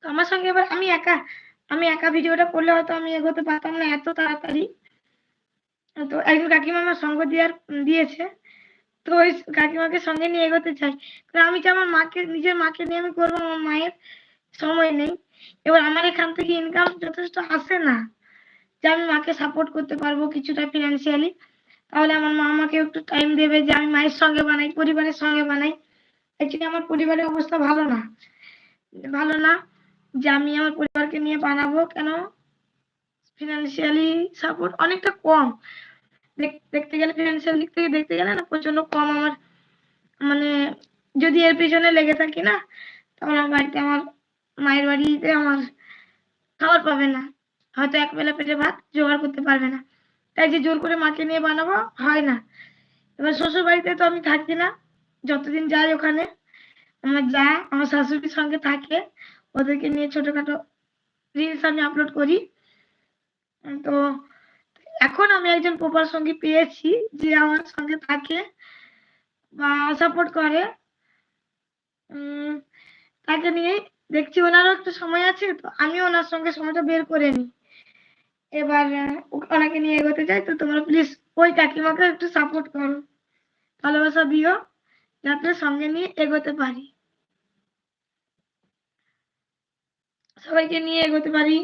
তো আমার সঙ্গে এবার আমি একা ভিডিওটা করলে হয়তো আমি এগোতে পারতাম না এত তাড়াতাড়ি। তো একজন কাকিমা আমার সঙ্গ দিয়েছে। তো ওই কাকিমাকে সঙ্গে নিয়ে এগোতে চাই। কারণ আমি যে আমার নিজের মাকে নিয়ে আমি করবো, আমার মায়ের সময় নেই। এবার আমার এখান থেকে ইনকাম যথেষ্ট আসে না যে আমি মাকে সাপোর্ট করতে পারবো কিছুটা ফিনান্সিয়ালি। তাহলে আমার মা আমাকে একটু টাইম দেবে যে আমি মায়ের সঙ্গে বানাই, পরিবারের সঙ্গে বানাই। অ্যাকচুয়ালি আমার পরিবারের অবস্থা ভালো না যে আমি আমার পরিবারকে নিয়ে বানাবো, কেন ফিনান্সিয়ালি সাপোর্ট অনেকটা কম। দেখতে গেলে ফিনান্সিয়াল দিক থেকে দেখতে গেলে না প্রচন্ড কম আমার। মানে যদি এর পিছনে লেগে থাকি না, তাহলে আমার বাড়িতে আমার মায়ের বাড়িতে আমার খাবার পাবে না, হয়তো এক বেলা পেটে ভাত জোগাড় করতে পারবে না। তাই যে জোর করে মাকে নিয়ে বানাবো হয় না। এবার শ্বশুর বাড়িতে তো আমি থাকি না, যতদিন যাই ওখানে আমার যা আমার শাশুড়ির সঙ্গে থাকে, ওদেরকে নিয়ে ছোটখাটো রিলস আমি আপলোড করি। তো এখন আমি একজন প্রপার সঙ্গী পেয়েছি যে আমার সঙ্গে থাকে বা সাপোর্ট করে। তাকে নিয়ে দেখছি ওনারও একটু সময় আছে, তো আমি ওনার সঙ্গে সময়টা বের করে নিই। এবার ওনাকে নিয়ে এগোতে চাই। তো তোমরা প্লিজ ওই কাকিমাকে একটু সাপোর্ট করো, ভালোবাসা দিও, যাতে সঙ্গে নিয়ে এগোতে পারি, সবাইকে নিয়ে এগোতে পারি।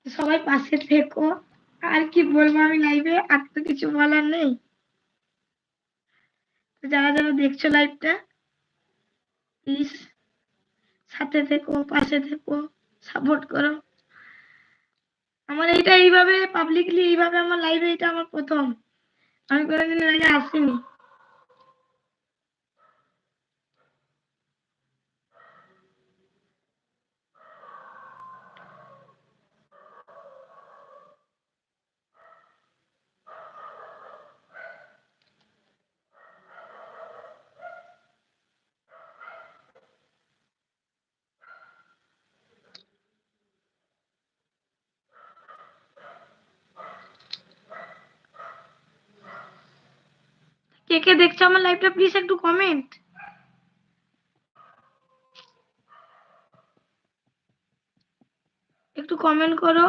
সবাই পাশে থেকো। আর কি বলবো আমি লাইভে, আর তো কিছু বলার নেই। যারা যারা দেখছো লাইভটা, প্লিজ সাথে থেকো, পাশে থেকো, সাপোর্ট করো। আমার এইভাবে পাবলিকলি এইভাবে আমার লাইভে এটা আমার প্রথম, আমি কোনোদিন আগে আসিনি। কে কে দেখছো আমার লাইভটা প্লিজ একটু কমেন্ট, একটু কমেন্ট করো।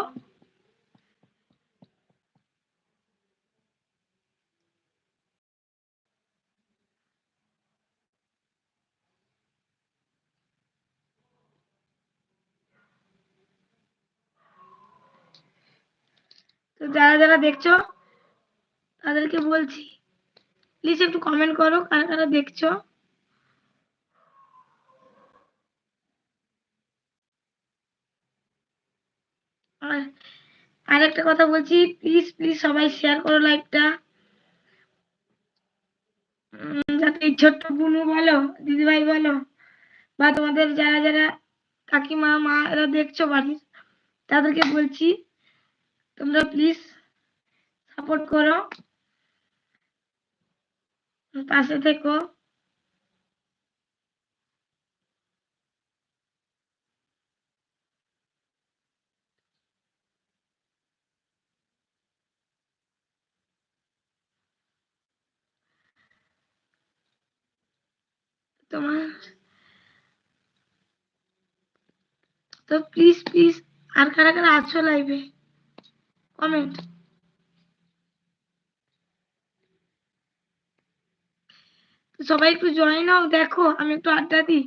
তো যারা যারা দেখছো তাদেরকে বলছি প্লিজ একটু কমেন্ট করো কারা কারা দেখছো। আর একটা কথা বলছি, প্লিজ প্লিজ সবাই শেয়ার করো লাইভটা, যাতে এই ছোট্ট বুনু বলো, দিদিভাই বলো, বা তোমাদের যারা যারা কাকিমা মা এরা দেখছো বাড়ির, তাদেরকে বলছি তোমরা প্লিজ সাপোর্ট করো, পাশে থেকো। তোমার তো প্লিজ প্লিজ আর কারা কারা আছো লাইভে কমেন্ট। সবাই একটু জয়েন হও, দেখো আমি একটু আড্ডা দিই।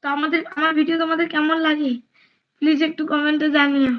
তো আমার ভিডিও তোমাদের কেমন লাগে প্লিজ একটু কমেন্টে জানিও।